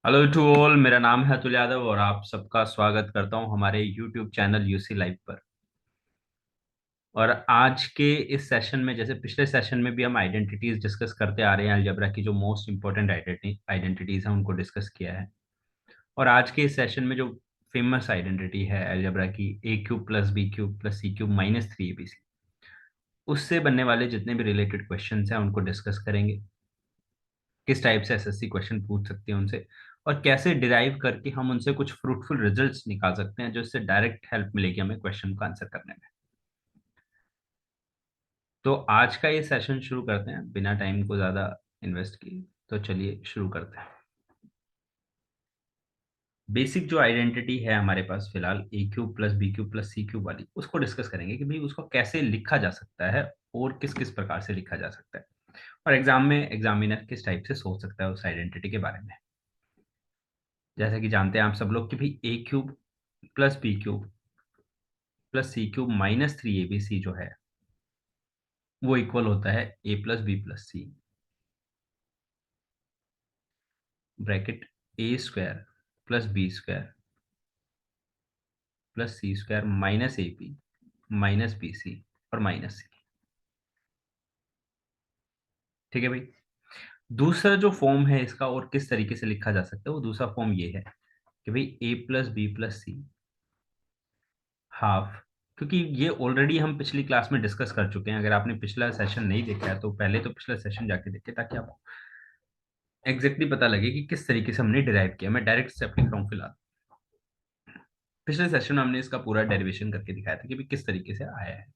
Hello to all. मेरा नाम है अतुल यादव और आप सबका स्वागत करता हूं हमारे यूट्यूब चैनल यूसी लाइव पर। और आज के इस सेशन में, जैसे पिछले सेशन में भी हम आइडेंटिटीज डिस्कस करते आ रहे हैं, अलजेब्रा की जो मोस्ट इंपॉर्टेंट आइडेंटिटीज हैं उनको डिस्कस किया है। और आज के इस सेशन में जो फेमस आइडेंटिटी है अलजेब्रा की, A cube plus B cube plus C cube minus three ABC, उससे बनने वाले जितने भी रिलेटेड क्वेश्चंस हैं उनको डिस्कस करेंगे। किस टाइप से एसएससी क्वेश्चन पूछ सकते हैं उनसे, और कैसे डिराइव करके हम उनसे कुछ फ्रूटफुल रिजल्ट्स निकाल सकते हैं, जो इससे डायरेक्ट हेल्प मिलेगी हमें क्वेश्चन का आंसर करने में। तो आज का ये सेशन शुरू करते हैं बिना टाइम को ज़्यादा इन्वेस्ट किए। तो चलिए शुरू करते हैं। बेसिक जो आइडेंटिटी है हमारे पास फिलहाल, A cube plus B cube plus C cube वाली, उसको डिस्कस करेंगे कि भाई उसको कैसे लिखा जा सकता है और किस किस प्रकार से लिखा जा सकता है, और एग्जाम में एग्जामिनर किस टाइप से सोच सकता है उस आइडेंटिटी के बारे में। जैसे कि जानते हैं आप सब लोग कि भाई ए cube plus B cube plus C cube minus three A B C जो है वो इक्वल होता है ए plus B plus C, bracket A square plus B square plus C square minus A P minus B C और minus सी। ठीक है भाई। दूसरा जो फॉर्म है इसका और किस तरीके से लिखा जा सकता है, वो दूसरा फॉर्म ये है कि भाई ए plus B plus c half, क्योंकि ये ऑलरेडी हम पिछली क्लास में डिस्कस कर चुके हैं। अगर आपने पिछला सेशन नहीं देखा है तो पहले तो पिछला सेशन जाके देखे, ताकि आपको एग्जैक्टली पता लगे कि किस तरीके से हमने डिराइव किया। मैं डायरेक्ट स्टेप लिख रहा हूँ फिलहाल। पिछले सेशन में हमने इसका पूरा डेरिवेशन करके दिखाया था कि भी किस तरीके से आया है।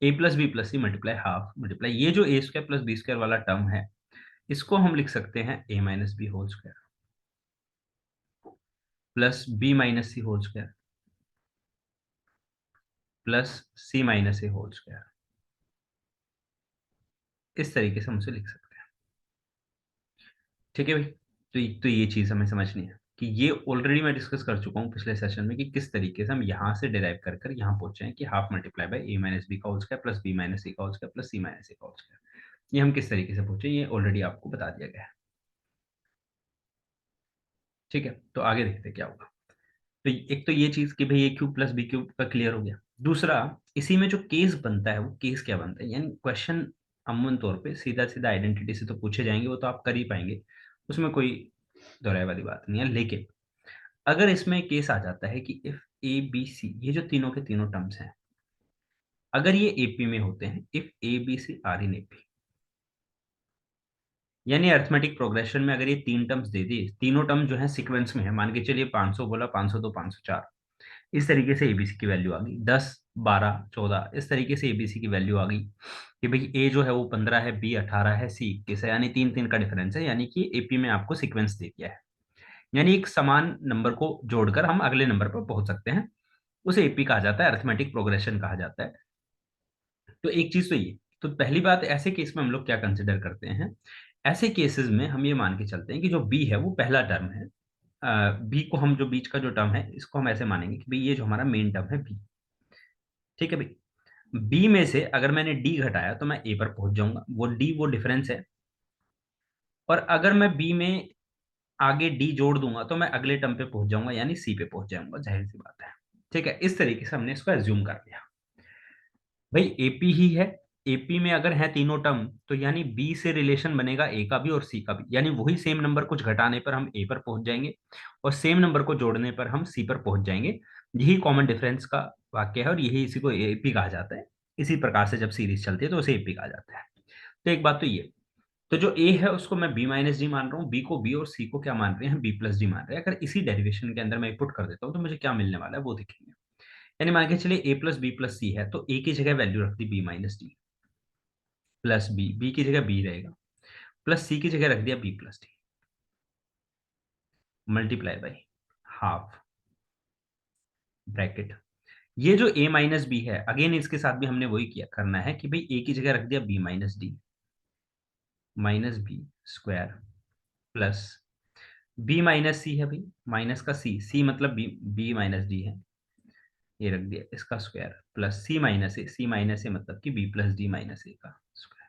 ए plus B plus C multiply half multiply ये जो A square plus B square वाला टर्म है, इसको हम लिख सकते हैं A minus B whole square plus B minus C whole square plus C minus A whole square. इस तरीके से हम उसे लिख सकते हैं। ठीक है भाई। तो ये चीज हमें समझनी है कि ये ऑलरेडी मैं डिस्कस कर चुका हूँ पिछले सेशन में कि किस तरीके से हम यहाँ से डिराइव कर कर यहाँ पहुंचे हैं कि half multiply by A minus B का whole square plus B minus C का whole square plus C minus A का होल स्क्वायर। ये हम किस तरीके से पहुंचे, ये ऑलरेडी आपको बता दिया गया है। ठीक है, तो आगे देखते हैं क्या होगा। तो एक तो ये चीज कि भाई ए क्यूब प्लस बी क्यूब का क्लियर हो गया। दूसरा, इसी में जो केस बनता है वो केस क्या बनता है, यानी क्वेश्चन अमूमन तौर पे सीधा सीधा आइडेंटिटी से तो पूछे जाएंगे, वो तो आप कर ही पाएंगे, उसमें कोई दोहराए वाली बात नहीं है। लेकिन अगर इसमें केस आ जाता है कि इफ ए बी सी, ये जो तीनों के तीनों टर्म्स हैं, अगर ये एपी में होते हैं, if A B C are in AP, यानी अर्थमेटिक प्रोग्रेशन में अगर ये तीन टर्म्स दे दी, तीनों टर्म जो है सीक्वेंस में है, मान के चलिए 500 बोला, 502 504, इस तरीके से एबीसी की वैल्यू आ गई 10 12 14, इस तरीके से एबीसी की वैल्यू आ गई कि भाई ए जो है वो 15 है, बी 18 है, सी 21 है, यानी तीन तीन का डिफरेंस है, यानी कि एपी में आपको सीक्वेंस दे दिया है। यानी एक समान नंबर को जोड़कर हम अगले नंबर पर पहुंच सकते हैं, उसे एपी कहा जाता है, अर्थमेटिक प्रोग्रेशन कहा जाता है। तो एक चीज तो ये, तो पहली बात, ऐसे केस में हम लोग क्या कंसिडर करते हैं, ऐसे केसेस में हम ये मान के चलते हैं कि जो बी है वो पहला टर्म है। बी को हम, जो बीच का जो टर्म है, इसको हम ऐसे मानेंगे कि भाई ये जो हमारा मेन टर्म है बी। ठीक है भाई। बी में से अगर मैंने डी घटाया तो मैं ए पर पहुंच जाऊंगा, वो डी वो डिफरेंस है। और अगर मैं बी में आगे डी जोड़ दूंगा तो मैं अगले टर्म पे पहुंच जाऊंगा, यानी सी पे पहुंच जाऊंगा, जाहिर सी बात है। ठीक है, इस तरीके से हमने इसको एज्यूम कर लिया। भाई एपी ही है, एपी में अगर है तीनों टर्म, तो यानी बी से रिलेशन बनेगा ए का भी और सी का भी, यानी वही सेम नंबर कुछ घटाने पर हम ए पर पहुंच जाएंगे और सेम नंबर को जोड़ने पर हम सी पर पहुंच जाएंगे। यही कॉमन डिफरेंस का वाक्य है और यही इसी को एपी कहा जाता है। इसी प्रकार से जब सीरीज चलती है तो उसे एपी कहा जाता है। तो एक बात तो ये, तो जो ए है उसको मैं बी माइनस डी मान रहा हूँ, बी को बी और सी को क्या मान रहे हैं, बी प्लस डी मान रहे हैं। अगर इसी डेरिवेशन के अंदर मैं पुट कर देता हूँ तो मुझे क्या मिलने वाला है वो देखेंगे। यानी मान के चलिए A plus B plus C है, तो ए की जगह वैल्यू रख दी B minus D plus B, B की जगह बी रहेगा, प्लस सी की जगह रख दिया B plus D, multiply by half, bracket. ये जो ए माइनस बी है, अगेन इसके साथ भी हमने वही किया करना है कि भाई ए की जगह रख दिया B minus D minus B square plus B minus C है भाई, माइनस का सी, सी मतलब बी, बी माइनस डी है, ये रख दिया इसका स्क्वायर प्लस सी माइनस ए, सी माइनस ए मतलब कि B plus D minus A का स्क्वायर।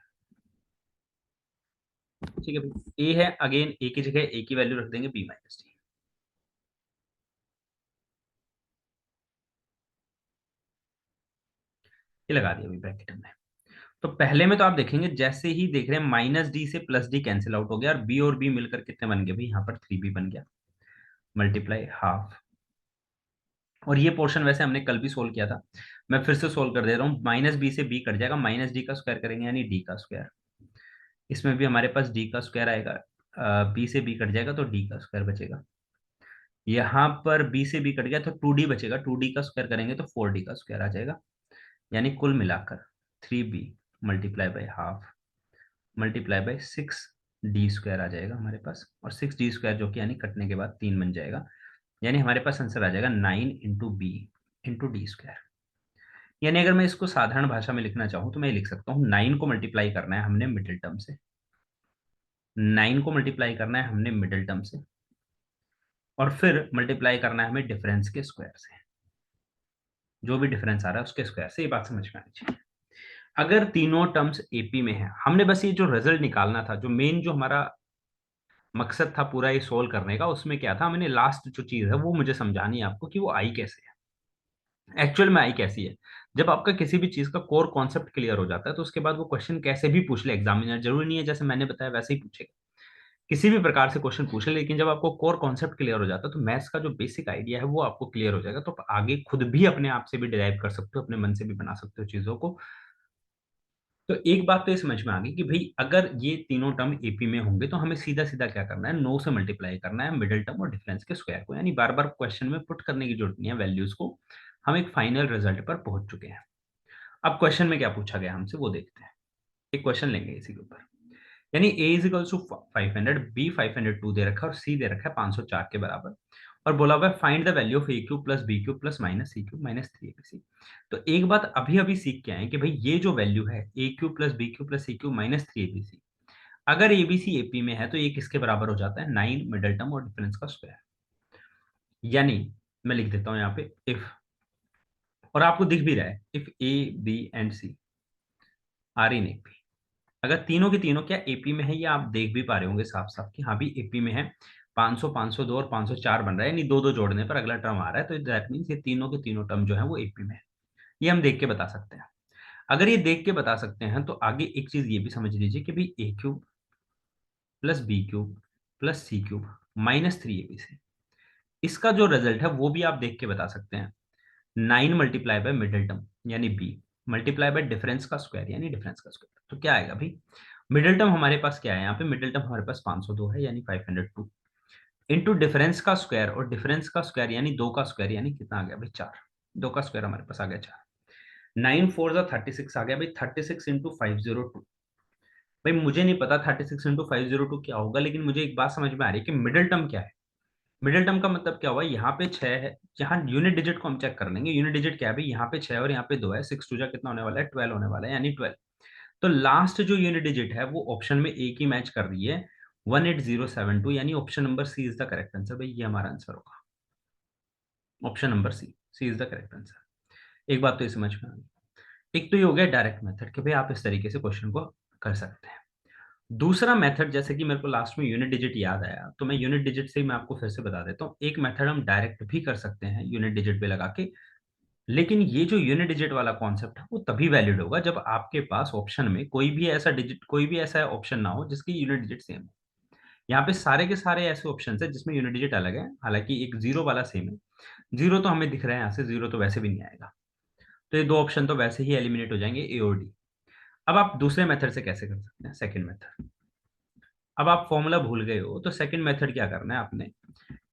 ठीक है भाई, ए है, अगेन ए की जगह ए की वैल्यू रख देंगे बी माइनस डी, ये लगा दिया अभी ब्रैकेट हमने। तो पहले में तो आप देखेंगे जैसे ही देख रहे हैं माइनस डी से प्लस डी कैंसिल आउट हो गया, और बी मिलकर कितने बन गए भाई, यहाँ पर 3b बन गया, मल्टीप्लाई हाफ। और ये पोर्शन वैसे हमने कल भी सोल्व किया था, मैं फिर से सोल्व कर दे रहा हूँ। माइनस बी से बी कट जाएगा, माइनस डी का स्क्वायर करेंगे यानी डी का स्क्वायर, इसमें भी हमारे पास डी का स्क्वायर आएगा, बी से बी कट जाएगा तो डी का स्क्वायर बचेगा। यहाँ पर बी से बी कट गया तो 2d बचेगा, 2d का स्क्वायर करेंगे तो 4d का स्क्वायर आ जाएगा, यानी कुल मिलाकर 3b multiply by half multiply by 6d square आ जाएगा हमारे पास, और 6d स्क्वायर जो कि यानी कटने के बाद 3 बन जाएगा, यानी हमारे पास आंसर आ जाएगा 9 into B into D square. यानी अगर मैं इसको साधारण भाषा में लिखना चाहूं तो मैं लिख सकता हूँ 9 को मल्टीप्लाई करना है हमने मिडिल टर्म से, 9 को मल्टीप्लाई करना है हमने मिडिल टर्म से, और फिर मल्टीप्लाई करना है हमें डिफरेंस के स्क्वायर से, जो भी डिफरेंस आ रहा है उसके स्क्वायर से। ये बात समझ में आनी चाहिए। अगर तीनों टर्म्स एपी में है, हमने बस ये जो रिजल्ट निकालना था, जो मेन जो हमारा मकसद था पूरा ये सोल्व करने का, उसमें क्या था, हमने लास्ट जो चीज है वो मुझे समझानी है आपको कि वो आई कैसे है, एक्चुअल में आई कैसी है। जब आपका किसी भी चीज का कोर कॉन्सेप्ट क्लियर हो जाता है तो उसके बाद वो क्वेश्चन कैसे भी पूछ ले एग्जामिनर, जरूरी नहीं है जैसे मैंने बताया वैसे ही पूछेगा, किसी भी प्रकार से क्वेश्चन पूछ ले, लेकिन जब आपको कोर कॉन्सेप्ट क्लियर हो जाता है तो मैथ्स का जो बेसिक आइडिया है वो आपको क्लियर हो जाएगा, तो आप आगे खुद भी अपने आप से भी डिराइव कर सकते हो, अपने मन से भी बना सकते हो चीजों को। तो एक बात तो ये समझ में आ गई कि भाई अगर ये तीनों टर्म एपी में होंगे तो हमें सीधा सीधा क्या करना है, 9 से मल्टीप्लाई करना है मिडिल टर्म और डिफरेंस के स्क्वायर को, यानी बार बार क्वेश्चन में पुट करने की जरूरत नहीं है वैल्यूज को, हम एक फाइनल रिजल्ट पर पहुंच चुके हैं। अब क्वेश्चन में क्या पूछा गया हमसे वो देखते हैं। एक क्वेश्चन लेंगे इसी के ऊपर, यानी a is equal to 500, b 502 दे रखा है और c दे रखा है 504 के बराबर, और बोला हुआ है find the value of A cube plus B cube plus minus C cube minus 3abc। तो एक बात अभी अभी सीख के आए कि भाई ये जो वैल्यू है ए cube plus B cube plus सी क्यूब माइनस 3abc, अगर एबीसी एपी में है तो ये किसके बराबर हो जाता है, 9 मिडल टर्म और डिफरेंस का स्क्वायर। यानी मैं लिख देता हूं यहाँ पे इफ, और आपको दिख भी रहा है, if A B and C are in AP, अगर तीनों के तीनों क्या एपी में है, ये आप देख भी पा रहे होंगे साफ साफ कि हाँ भी एपी में है, 500 502 और 504 बन रहा है, यानी दो दो जोड़ने पर अगला टर्म आ रहा है, तो दैट मीन्स ये तीनों के तीनों टर्म जो है वो एपी में है। ये हम देख के बता सकते हैं। अगर ये देख के बता सकते हैं तो आगे एक चीज ये भी समझ लीजिए कि भाई ए cube plus B cube plus सी क्यूब माइनस 3ab से, इसका जो रिजल्ट है वो भी आप देख के बता सकते हैं, 9 मल्टीप्लाई बाय मिडिल टर्म यानी बी मल्टीप्लाई बाय डिफरेंस का स्क्वायर यानी डिफरेंस का स्क्वायर, तो क्या आएगा भाई, मिडिल टर्म हमारे पास क्या है, यहाँ पे मिडिल टर्म हमारे पास 502 है यानी 502 इंटू डिफरेंस का स्क्वायर, और डिफरेंस का स्क्वायर यानी दो का स्क्वायर यानी कितना आ गया भाई 4, दो का स्क्वायर हमारे पास आ गया 4, 9 4 36 आ गया भाई, 36 इंटू 502। भाई मुझे नहीं पता 36 इंटू 502 क्या होगा, लेकिन मुझे एक बात समझ में आ रही है कि मिडिल टर्म क्या है। मिडिल टर्म का मतलब क्या हुआ, यहाँ पे 6 है, यहाँ यूनिट डिजिट को हम चेक कर लेंगे, यूनिट डिजिट क्या है भाई, यहाँ पे 6 और यहाँ पे 2 है, 6 टू जा कितना होने वाला है 12 होने वाला है, यानी 12। तो लास्ट जो यूनिट डिजिट है वो ऑप्शन में एक ही मैच कर रही है, 18072, यानी option number C is the correct answer. भाई ये हमारा आंसर होगा, option number C is the correct answer. एक बात तो ये समझ में आ गई। एक तो ये हो गया डायरेक्ट मेथड कि भाई आप इस तरीके से क्वेश्चन को कर सकते हैं। दूसरा मेथड, जैसे कि मेरे को लास्ट में यूनिट डिजिट याद आया तो मैं यूनिट डिजिट से ही मैं आपको फिर से बता देता हूँ, एक मेथड हम डायरेक्ट भी कर सकते हैं यूनिट डिजिट पे लगा के, लेकिन ये जो यूनिट डिजिट वाला कॉन्सेप्ट है वो तभी वैलिड होगा जब आपके पास ऑप्शन में कोई भी ऐसा ऑप्शन ना हो जिसकी यूनिट डिजिट सेम हो। यहाँ पे सारे के सारे ऐसे ऑप्शन है जिसमें यूनिट डिजिट अलग है, हालांकि एक जीरो वाला सेम है, जीरो तो हमें दिख रहा है यहाँ से, जीरो तो वैसे भी नहीं आएगा, तो ये दो ऑप्शन तो वैसे ही एलिमिनेट हो जाएंगे, ए और डी। अब आप दूसरे मेथड से कैसे कर सकते हैं, सेकंड मेथड। अब आप फॉर्मूला भूल गए हो तो सेकंड मेथड क्या करना है आपने,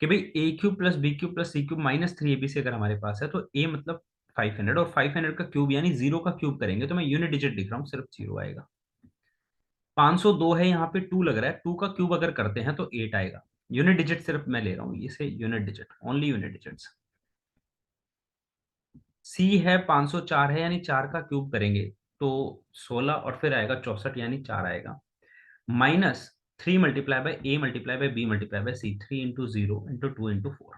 कि भाई ए cube plus B cube plus सी क्यूब माइनस 3ab अगर हमारे पास है तो ए मतलब 500, और 500 का क्यूब यानी जीरो का क्यूब करेंगे तो मैं यूनिट डिजिट लिख रहा हूँ सिर्फ जीरो आएगा। 502 है, यहाँ पे 2 लग रहा है, 2 का क्यूब अगर करते हैं तो 8 आएगा। यूनिट डिजिट सिर्फ मैं ले रहा हूँ इसे, unit digit only unit digits. C है 504 है यानी 4 का क्यूब करेंगे तो 16, और फिर आएगा 64 यानी 4 आएगा, minus 3 multiply by A multiply by B multiply by C, 3 into zero into 2 into 4।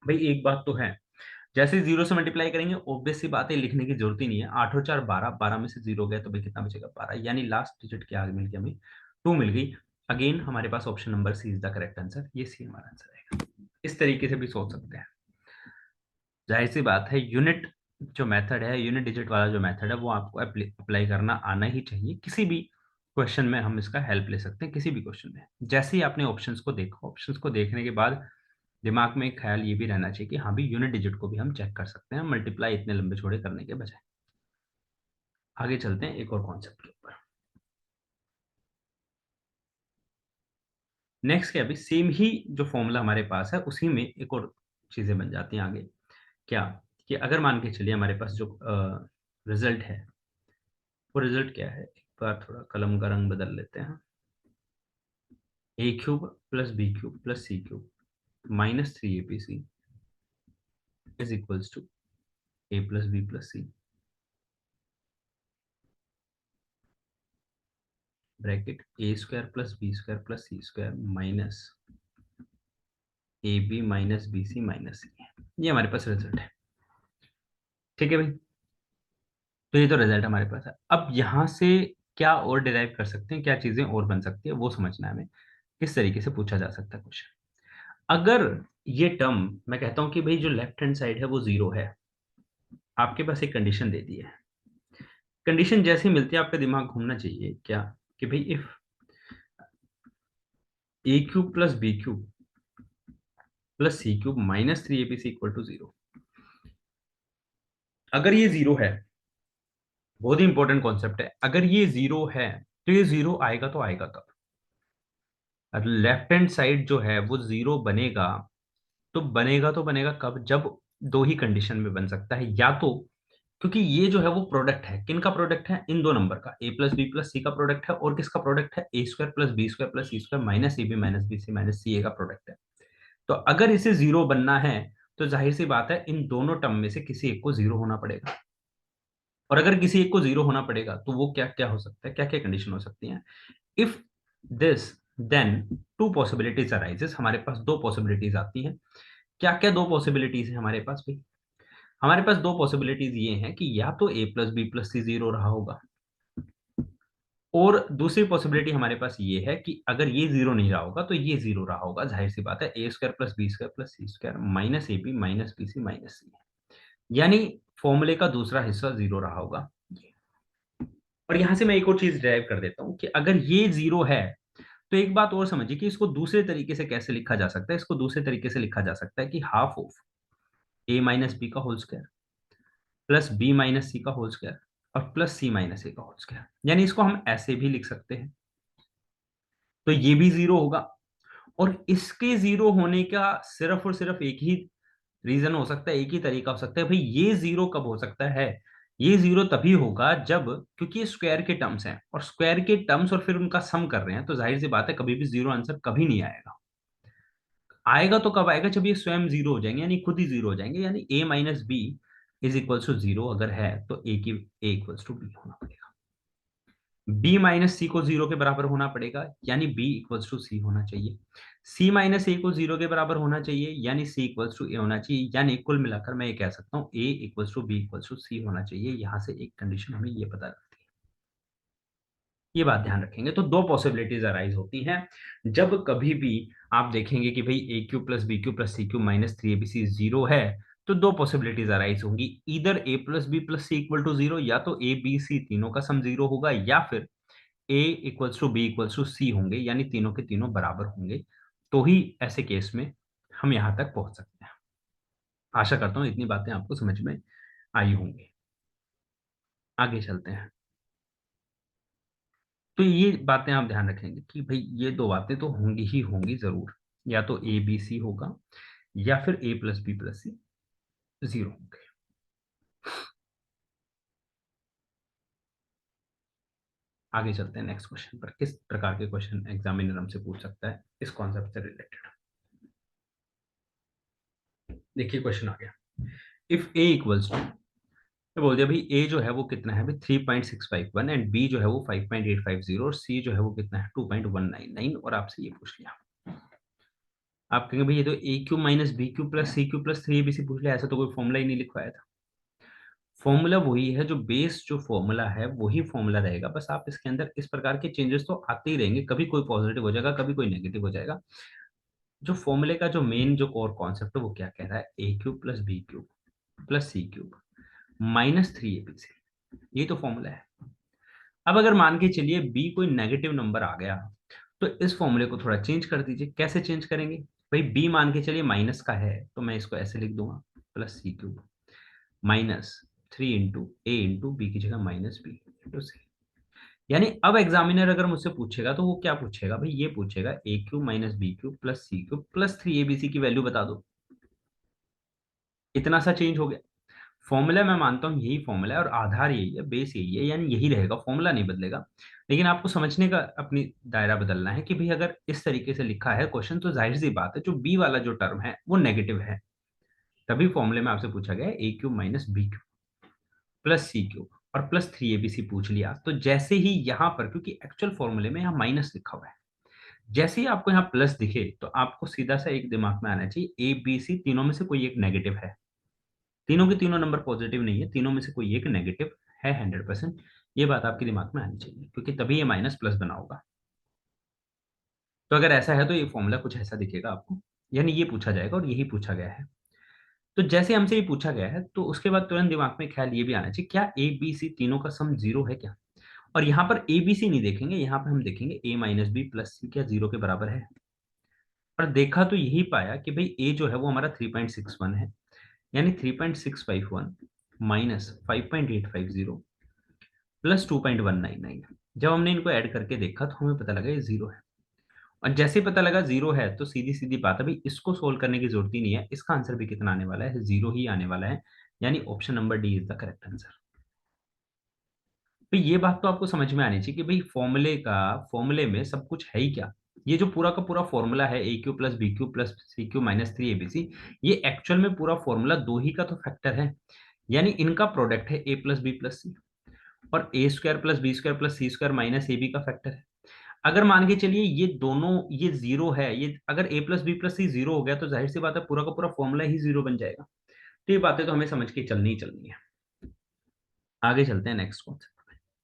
भाई एक बात तो है, जैसे जीरो से मल्टीप्लाई करेंगे ऑब्वियस सी बात है, लिखने की जरूरत ही नहीं है, 8 और 4 12, 12 में से जीरो गया तो भाई कितना बचेगा 12, यानी लास्ट डिजिट क्या मिल गया हमें 2 मिल गई। अगेन हमारे पास option number C is the correct answer, ये सी हमारा आंसर है। इस तरीके से भी सोच सकते हैं। जाहिर सी बात है, यूनिट जो मेथड है, यूनिट डिजिट वाला जो मेथड है, वो आपको अप्लाई करना आना ही चाहिए। किसी भी क्वेश्चन में हम इसका हेल्प ले सकते हैं, किसी भी क्वेश्चन में। जैसे ही आपने ऑप्शंस को देखा, ऑप्शंस को देखने के बाद दिमाग में एक ख्याल ये भी रहना चाहिए कि हाँ भी, यूनिट डिजिट को भी हम चेक कर सकते हैं, मल्टीप्लाई इतने लंबे चौड़े करने के बजाय। आगे चलते हैं एक और कॉन्सेप्ट के ऊपर। नेक्स्ट क्या, अभी सेम ही जो फॉर्मूला हमारे पास है, उसी में एक और चीजें बन जाती हैं आगे। क्या, कि अगर मान के चलिए हमारे पास जो रिजल्ट है, वो रिजल्ट क्या है, एक बार थोड़ा कलम का रंग बदल लेते हैं। A cube plus B cube plus C cube minus 3 abc is equals to A plus B plus C, bracket A square plus B square plus C square minus A B minus B C minus C. ये हमारे पास result है। ठीक है भाई, तो ये तो result हमारे पास है। अब यहां से क्या और डिराइव कर सकते हैं, क्या चीजें और बन सकती है, वो समझना है हमें। किस तरीके से पूछा जा सकता है क्वेश्चन। अगर ये टर्म, मैं कहता हूं कि भाई जो लेफ्ट हैंड साइड है वो 0 है, आपके पास एक कंडीशन दे दी है। कंडीशन जैसे ही मिलती है, आपका दिमाग घूमना चाहिए क्या, कि भाई if A cube plus B cube plus C cube minus 3 abc equal to 0। अगर ये 0 है, बहुत ही इंपॉर्टेंट कॉन्सेप्ट है, अगर ये 0 है तो ये 0 आएगा तो आएगा तब, लेफ्ट हैंड साइड जो है वो 0 बनेगा। तो बनेगा कब, जब दो ही कंडीशन में बन सकता है। या तो क्योंकि ये जो है वो प्रोडक्ट है, किन का प्रोडक्ट है, इन दो नंबर का, A plus B plus C का प्रोडक्ट है, और किसका प्रोडक्ट है, A square plus B square plus C square minus A B minus B C minus C A का प्रोडक्ट है। तो अगर इसे 0 बनना है, तो जाहिर सी बात है इन दोनों टर्म में से किसी एक को 0 होना पड़ेगा। और अगर किसी एक को 0 होना पड़ेगा, तो वो क्या क्या हो सकता है, क्या क्या कंडीशन हो सकती है। If this, then two possibilities arises, हमारे पास दो पॉसिबिलिटीज आती हैं। क्या क्या दो पॉसिबिलिटीज है हमारे पास भाई, हमारे पास दो पॉसिबिलिटीज ये हैं कि या तो ए प्लस बी प्लस सी 0 रहा होगा, और दूसरी पॉसिबिलिटी हमारे पास ये है कि अगर ये 0 नहीं रहा होगा तो ये 0 रहा होगा। जाहिर सी बात है, A square plus B square plus C square minus A B minus B C minus C, यानी फॉर्मूले का दूसरा हिस्सा 0 रहा होगा। और यहां से मैं एक और चीज ड्राइव कर देता हूं कि अगर ये 0 है, तो एक बात और समझिए कि इसको दूसरे तरीके से कैसे लिखा जा सकता है। इसको दूसरे तरीके से लिखा जा सकता है कि half of A minus B का whole square plus B minus C का होल स्क्वायर और प्लस सी माइनस ए का होल स्क्वायर, यानी इसको हम ऐसे भी लिख सकते हैं। तो ये भी 0 होगा। और इसके 0 होने का सिर्फ और सिर्फ एक ही रीजन हो सकता है, एक ही तरीका हो सकता है भाई। ये 0 कब हो सकता है, ये 0 तभी होगा जब, क्योंकि ये स्क्वायर के टर्म्स हैं, और स्क्वायर के टर्म्स और फिर उनका सम कर रहे हैं, तो जाहिर सी बात है कभी भी 0 आंसर कभी नहीं आएगा। आएगा तो कब आएगा, जब ये स्वयं 0 हो जाएंगे, यानी खुद ही 0 हो जाएंगे। यानी A minus B is equals to 0 अगर है, तो ए की ए इक्वल्स टू बी होना पड़ेगा। बी माइनस सी को 0 के बराबर होना पड़ेगा, यानी बी इक्वल्स टू सी होना चाहिए। सी माइनस ए को 0 के बराबर होना चाहिए, यानी सी इक्वल्स टू ए होना चाहिए। यानी कुल मिलाकर मैं ये कह सकता हूँ A equals to B equals to C होना चाहिए। यहां से एक कंडीशन हमें ये पता लगती है, ये बात ध्यान रखेंगे। तो दो पॉसिबिलिटीज अराइज होती हैं जब कभी भी आप देखेंगे कि भाई A cube plus B cube plus C cube minus 3 abc 0 है, तो दो पॉसिबिलिटीज अराइज होंगी। इधर A plus B plus C equal to 0, या तो ए बी सी तीनों का सम 0 होगा, या फिर a equals to B equals to c होंगे, यानी तीनों के तीनों बराबर होंगे। तो ही ऐसे केस में हम यहां तक पहुंच सकते हैं। आशा करता हूं इतनी बातें आपको समझ में आई होंगी। आगे चलते हैं। तो ये बातें आप ध्यान रखेंगे कि भाई ये दो बातें तो होंगी ही होंगी जरूर, या तो ए बी सी होगा, या फिर ए प्लस बी प्लस सी 0 होंगे। आगे चलते हैं नेक्स्ट क्वेश्चन पर, किस प्रकार के क्वेश्चन एग्जामिनर हमसे पूछ सकता है इस कॉन्सेप्ट से रिलेटेड। देखिए क्वेश्चन आ गया। इफ ए इक्वल्स टू, मैं बोल दिया भाई ए जो है वो कितना है भाई 3.651, एंड बी जो है वो 5.850, और सी जो है वो कितना है 2.199, और आपसे ये पूछ लिया। आप कहेंगे भाई ये तो a cube minus b cube plus C cube plus 3 abc पूछ लिया, ऐसा तो कोई फॉर्मूला ही नहीं लिखवाया था। फॉर्मूला वही है, जो बेस जो फॉर्मूला है वही फॉर्मूला रहेगा, बस आप इसके अंदर इस प्रकार के चेंजेस तो आते ही रहेंगे, कभी कोई पॉजिटिव हो जाएगा, कभी कोई नेगेटिव हो जाएगा। जो फॉर्मूले का जो मेन जो कोर कॉन्सेप्ट है वो क्या कह रहा है, ए cube plus B cube plus सी क्यूब माइनस 3 ABC, ये तो फॉर्मूला है। अब अगर मान के चलिए बी कोई नेगेटिव नंबर आ गया, तो इस फॉर्मूले को थोड़ा चेंज कर दीजिए। कैसे चेंज करेंगे भाई, बी मान के चलिए माइनस का है, तो मैं इसको ऐसे लिख दूंगा, plus C cube minus 3 into a into B की जगह माइनस बी इंटू सी। यानी अब एग्जामिनर अगर मुझसे पूछेगा तो वो क्या पूछेगा भाई, ये पूछेगा a cube minus b cube plus C cube plus 3 ABC की वैल्यू बता दो। इतना सा चेंज हो गया। फॉर्मूला मैं मानता हूँ यही फॉर्मूला है और आधार यही है, बेस यही है, यानी यही रहेगा, फॉर्मूला नहीं बदलेगा। लेकिन आपको समझने का अपनी दायरा बदलना है कि भाई अगर इस तरीके से लिखा है क्वेश्चन, तो जाहिर सी बात है जो बी वाला जो टर्म है वो नेगेटिव है। तभी फॉर्मूले में आपसे पूछा गया a cube minus b cube plus C cube और प्लस 3 ABC पूछ लिया। तो जैसे ही यहाँ पर, क्योंकि एक्चुअल फॉर्मूले में यहाँ माइनस लिखा हुआ है, जैसे ही आपको यहाँ प्लस दिखे तो आपको सीधा सा एक दिमाग में आना चाहिए, ए बी सी तीनों में से कोई एक नेगेटिव है। तीनों के तीनों नंबर पॉजिटिव नहीं है, तीनों में से कोई एक नेगेटिव है 100%। ये बात आपके दिमाग में आनी चाहिए, क्योंकि तभी ये माइनस प्लस बना होगा। तो अगर ऐसा है तो ये फॉर्मूला कुछ ऐसा दिखेगा आपको, यानी ये पूछा जाएगा और यही पूछा गया है। तो जैसे हमसे ये पूछा गया है तो उसके बाद तुरंत दिमाग में ख्याल ये भी आना चाहिए, क्या ए बी सी तीनों का सम जीरो है क्या। और यहाँ पर ए बी सी नहीं देखेंगे, यहाँ पर हम देखेंगे ए माइनस बी प्लस सी क्या जीरो के बराबर है। और देखा तो यही पाया कि भाई ए जो है वो हमारा 3.61 है, यानी 3.651 माइनस 5.850 प्लस 2.199। जब हमने इनको ऐड करके देखा तो हमें पता लगा ये जीरो है। और जैसे ही पता लगा जीरो है तो सीधी सीधी बात है भाई, इसको सोल्व करने की जरूरत ही नहीं है, इसका आंसर भी कितना आने वाला है, जीरो ही आने वाला है। यानी option number D is the correct answer. तो ये बात तो आपको समझ में आनी चाहिए कि भाई फॉर्मूले में सब कुछ है ही क्या। ये जो पूरा का पूरा फॉर्मूला है a cube plus B cube plus C cube minus 3 ABC, ये एक्चुअल में पूरा फॉर्मूला दो ही का तो फैक्टर है, यानी इनका प्रोडक्ट है ए प्लस बी प्लस सी, और a square plus B square plus C square minus A b का फैक्टर है। अगर मान के चलिए ये दोनों ये जीरो है, ये अगर ए प्लस बी प्लस सी जीरो हो गया तो जाहिर सी बात है पूरा का पूरा फॉर्मूला ही जीरो बन जाएगा। तो ये बातें तो हमें समझ के चलनी ही चलनी है। आगे चलते हैं नेक्स्ट क्वेश्चन।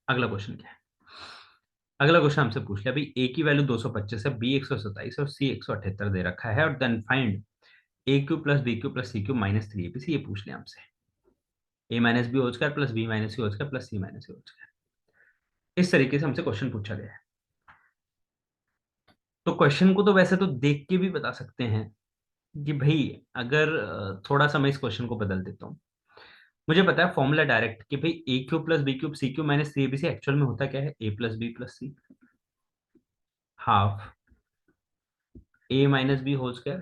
अगला क्वेश्चन क्या है, अगला क्वेश्चन हमसे पूछ लिया भाई ए की वैल्यू 225 है, बी 127 और सी 178 दे रखा है, और then find a cube plus B cube plus C cube minus 3 ABC। ये पूछ लिया हमसे, a minus B whole square plus B minus C whole square plus C minus C whole square. इस तरीके से हमसे क्वेश्चन पूछा गया है। तो क्वेश्चन को तो वैसे तो देख के भी बता सकते हैं कि भाई, अगर थोड़ा सा मैं इस क्वेश्चन को बदल देता हूँ। मुझे पता है फॉर्मूला डायरेक्ट कि भाई ए cube plus B cube c cube minus 3 ABC actual में होता क्या है, ए plus B plus c half a minus B whole square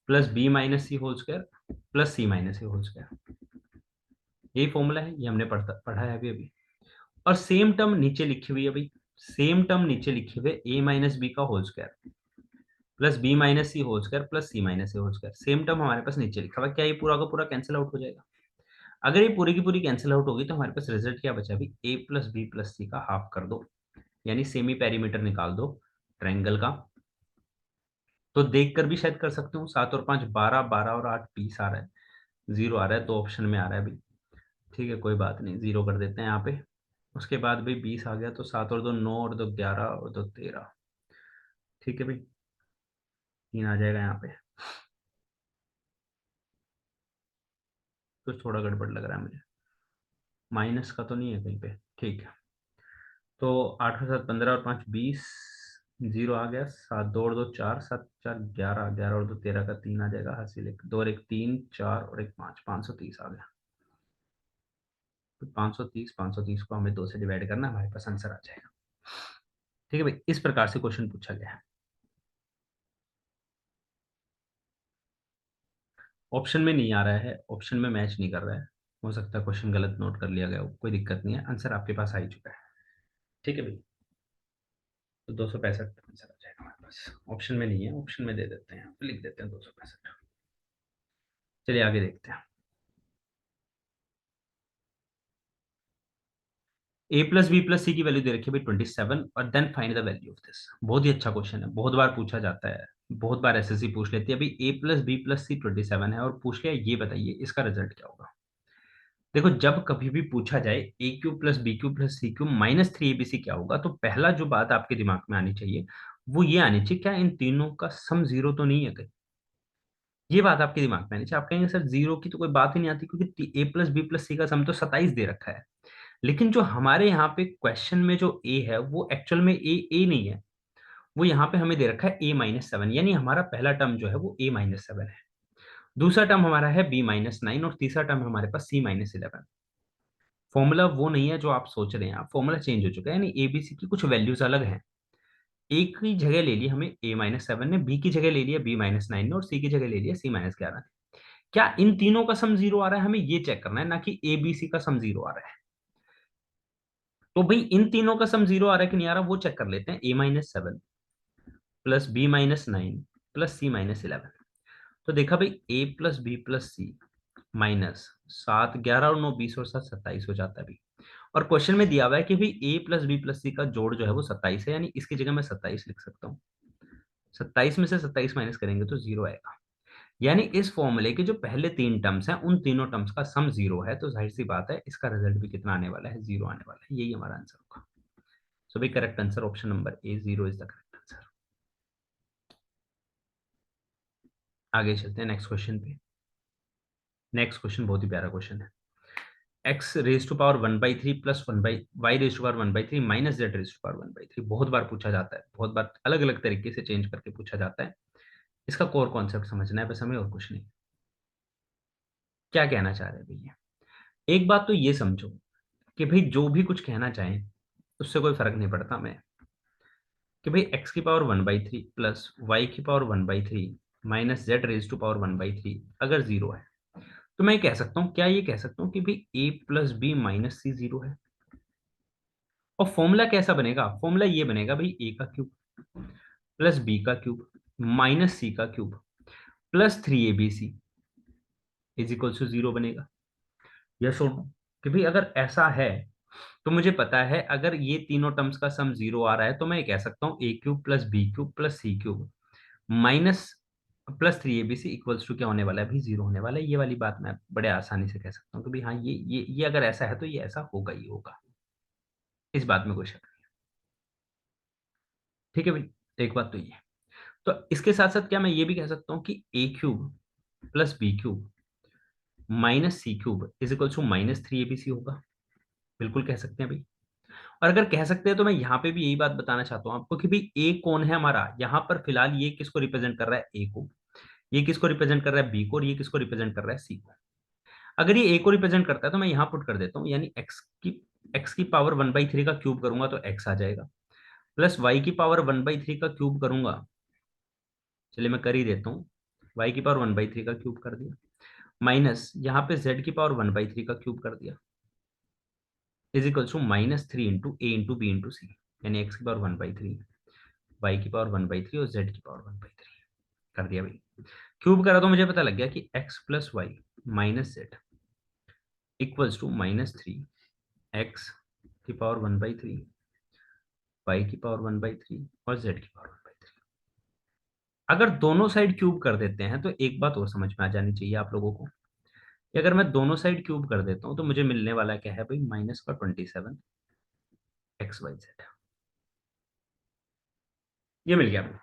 plus B minus C whole square plus C minus C whole square. यही formula है, ये हमने पढ़ा है अभी अभी। और सेम टर्म नीचे लिखी हुई है भाई, सेम टर्म नीचे लिखे हुए ए माइनस बी का whole square plus B minus सी होल स्क्वायर प्लस सी माइनस सी होल स्क्वायर, सेम टर्म हमारे पास नीचे लिखा हुआ है। क्या ये पूरा का पूरा कैंसिल आउट हो जाएगा। अगर ये पूरी की पूरी कैंसिल आउट होगी तो हमारे पास रिजल्ट क्या बचा अभी, ए प्लस बी प्लस सी का हाफ कर दो, यानी सेमी पेरीमीटर निकाल दो ट्रायंगल का। तो देख कर भी शायद कर सकते हो, 7 और 5 12, 12 और 8 20 आ रहा है, जीरो आ रहा है, तो ऑप्शन में आ रहा है भाई। ठीक है कोई बात नहीं, जीरो कर देते हैं यहाँ पे। उसके बाद भाई 20 आ गया, तो 7 और 2 9 और 2 11 और 2 13। ठीक है भाई, 3 आ जाएगा यहाँ पे। कुछ थोड़ा गड़बड़ लग रहा है मुझे, माइनस का तो नहीं है कहीं पे। ठीक है, तो 8 और 7 15 और 5 20, जीरो आ गया। 7 2 और 2 4, 7 4 11, 11 और 2 13 का 3 आ जाएगा, हासिल एक 2 और 1 3, 4 और 1 5, 530 आ गया। तो 530 को हमें 2 से डिवाइड करना है, हमारे पास आंसर आ जाएगा। ठीक है भाई, इस प्रकार से क्वेश्चन पूछा गया है। ऑप्शन में नहीं आ रहा है, ऑप्शन में मैच नहीं कर रहा है, हो सकता है क्वेश्चन गलत नोट कर लिया गया हो, कोई दिक्कत नहीं है, आंसर आपके पास आ ही चुका है। ठीक है भाई, तो 265 आंसर आ जाएगा हमारे पास। ऑप्शन में नहीं है, ऑप्शन में दे देते हैं, लिख देते हैं 265। चलिए आगे देखते हैं। A plus B plus C की वैल्यू दे रखी है भाई 27, और then find the value of this. बहुत ही अच्छा क्वेश्चन है, बहुत बार पूछा जाता है, बहुत बार एसएससी पूछ लेती है भाई, ए प्लस बी प्लस सी 27 है और पूछ लिया ये बताइए इसका रिजल्ट क्या होगा। देखो, जब कभी भी पूछा जाए a cube plus B cube plus C cube minus three ABC क्या होगा, तो पहला जो बात आपके दिमाग में आनी चाहिए वो ये आनी चाहिए, क्या इन तीनों का सम जीरो तो नहीं है कहीं। ये बात आपके दिमाग में आनी चाहिए। आप कहेंगे सर जीरो की तो कोई बात ही नहीं आती, क्योंकि ए प्लस बी प्लस सी का सम तो 27 दे रखा है। लेकिन जो हमारे यहाँ पे क्वेश्चन में जो ए है वो एक्चुअल में ए नहीं है। वो यहाँ पे हमें दे रखा है a-7, यानी हमारा पहला टर्म जो है वो a-7 है। दूसरा टर्म हमारा है b-9 और तीसरा टर्म हमारे पास c-11। फॉर्मूला वो नहीं है जो आप सोच रहे हैं, आप फॉर्मूला चेंज हो चुका है, यानी एबीसी की कुछ वैल्यूज अलग हैं। ए की जगह ले ली हमें a-7 ने, बी की जगह ले लिया b-9 ने और सी की जगह ले लिया c-11 ने। क्या इन तीनों का सम जीरो आ रहा है, हमें ये चेक करना है, ना कि ए बी सी का सम जीरो आ रहा है। तो भाई इन तीनों का सम जीरो आ रहा है कि नहीं आ रहा, वो चेक कर लेते हैं। a-7 plus b-9 plus c-11। तो देखा भाई, a plus B plus C minus 7, 11 और 9 20 और 7 27 हो जाता है भाई। और क्वेश्चन में दिया हुआ है कि भाई a plus B plus C का जोड़ जो है वो 27 है, यानी इसकी जगह मैं 27 लिख सकता हूँ। 27 में से 27 माइनस करेंगे तो जीरो आएगा। यानी इस फॉर्मूले के जो पहले तीन टर्म्स हैं उन तीनों टर्म्स का सम जीरो है, तो जाहिर सी बात है इसका रिजल्ट भी कितना आने वाला है, जीरो आने वाला है। यही हमारा आंसर होगा। सो भाई correct answer option number A, zero is the correct answer. आगे चलते हैं नेक्स्ट क्वेश्चन पे। नेक्स्ट क्वेश्चन बहुत ही प्यारा क्वेश्चन है। X raise to power 1/3 plus 1/y raise to power 1/3 minus Z raise to power 1/3 बहुत बार पूछा जाता है, बहुत बार अलग अलग तरीके से चेंज करके पूछा जाता है। इसका कोर कॉन्सेप्ट समझना है बस हमें, और कुछ नहीं। क्या कहना चाह रहे हैं भैया, एक बात तो ये समझो कि भाई जो भी कुछ कहना चाहें उससे कोई फर्क नहीं पड़ता मैं, कि भाई एक्स की पावर 1/3 प्लस वाई की power 1/3 minus Z raise to power 1/3 अगर जीरो है, तो मैं कह सकता हूँ, क्या ये कह सकता हूँ कि भाई ए प्लस बी माइनस सी जीरो है। और फॉर्मूला कैसा बनेगा, फॉर्मूला ये बनेगा भाई, ए का क्यूब प्लस बी का क्यूब माइनस सी का cube plus 3 ABC is equal to zero बनेगा। यस और नो, कि भाई अगर ऐसा है तो मुझे पता है अगर ये तीनों टर्म्स का सम जीरो आ रहा है तो मैं कह सकता हूँ a cube plus B cube plus C cube minus plus 3 ABC equals to क्या होने वाला है भाई, जीरो होने वाला है। ये वाली बात मैं बड़े आसानी से कह सकता हूँ कि भाई हाँ, ये अगर ऐसा है तो ये ऐसा होगा ही होगा। इस बात में कोई शक नहीं। ठीक है भाई, एक बात तो ये है। तो इसके साथ साथ क्या मैं ये भी कह सकता हूँ कि a cube plus B cube minus C cube is equal to minus 3 ABC होगा। बिल्कुल कह सकते हैं भाई। और अगर कह सकते हैं तो मैं यहाँ पे भी यही बात बताना चाहता हूँ आपको कि भाई ए कौन है हमारा, यहाँ पर फिलहाल ये किसको रिप्रेजेंट कर रहा है, ए को। ये किसको रिप्रेजेंट कर रहा है, बी को। और ये किसको रिप्रेजेंट कर रहा है, सी को। अगर ये ए को रिप्रेजेंट करता है तो मैं यहाँ पुट कर देता हूँ, यानी एक्स की पावर 1/3 का क्यूब करूंगा तो एक्स आ जाएगा, प्लस वाई की पावर 1/3 का क्यूब करूंगा, चलिए मैं कर ही देता हूँ, वाई की पावर 1/3 का क्यूब कर दिया, माइनस यहाँ पे जेड की पावर 1/3 का क्यूब कर दिया, is equal to -3 into a into B into c, यानी एक्स की पावर 1/3, वाई की पावर 1/3 और जेड की पावर 1/3 कर दिया भाई। क्यूब करा तो मुझे पता लग गया कि X plus Y minus Z equals to -3 X की पावर 1/3, वाई की पावर 1/3 और जेड की पावर 1/3। अगर दोनों साइड क्यूब कर देते हैं तो एक बात और समझ में आ जानी चाहिए आप लोगों को, कि अगर मैं दोनों साइड क्यूब कर देता हूँ तो मुझे मिलने वाला क्या है भाई, -27 XYZ। ये मिल गया भाई,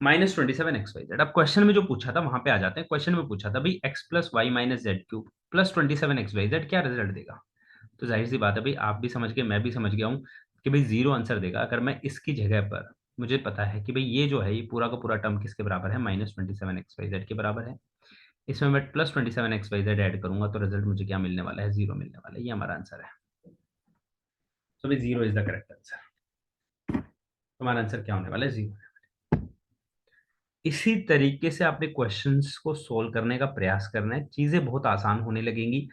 -27 XYZ। अब क्वेश्चन में जो पूछा था वहां पे आ जाते हैं। क्वेश्चन में पूछा था भाई X plus Y minus Z cube plus 27 XYZ क्या रिजल्ट देगा। तो जाहिर सी बात है भाई, आप भी समझ गए, मैं भी समझ गया हूँ कि भाई जीरो आंसर देगा। अगर मैं इसकी जगह पर, मुझे पता है कि भाई ये जो है ये पूरा का पूरा टर्म किसके बराबर है, -27 XYZ के बराबर है। इसमें मैं +27 XYZ ऐड करूंगा तो रिजल्ट मुझे क्या मिलने वाला है, जीरो मिलने वाला है। ये हमारा आंसर है। तो भाई zero is the correct answer. हमारा आंसर क्या होने वाला है, जीरो। इसी तरीके से आपने क्वेश्चंस को सोल्व करने का प्रयास करना है, चीजें बहुत आसान होने लगेंगी।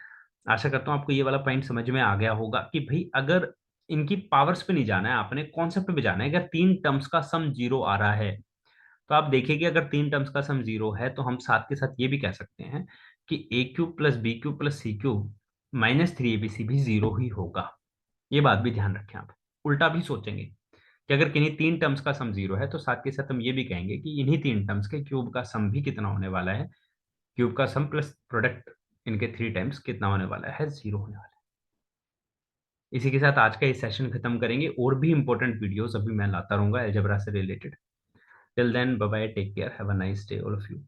आशा करता हूं आपको ये वाला पॉइंट समझ में आ गया होगा कि भाई अगर इनकी पावर्स पे नहीं जाना है, आपने कॉन्सेप्ट पे जाना है। अगर तीन टर्म्स का सम जीरो आ रहा है तो आप देखिए कि अगर तीन टर्म्स का सम जीरो है तो हम साथ के साथ ये भी कह सकते हैं कि a cube plus B cube plus C cube -3 ABC भी जीरो ही होगा। ये बात भी ध्यान रखें आप। उल्टा भी सोचेंगे कि अगर किन्हीं तीन टर्म्स का सम जीरो है तो साथ के साथ हम ये भी कहेंगे कि इन्हीं तीन टर्म्स के क्यूब का सम भी कितना होने वाला है, क्यूब का सम प्लस प्रोडक्ट इनके 3 टाइम्स कितना होने वाला है? 0 होने वाला है। इसी के साथ आज का ये सेशन खत्म करेंगे। और भी इंपॉर्टेंट वीडियोस अभी मैं लाता रहूंगा अलजेब्रा से related. Till then bye bye, take care, have a nice day all of you.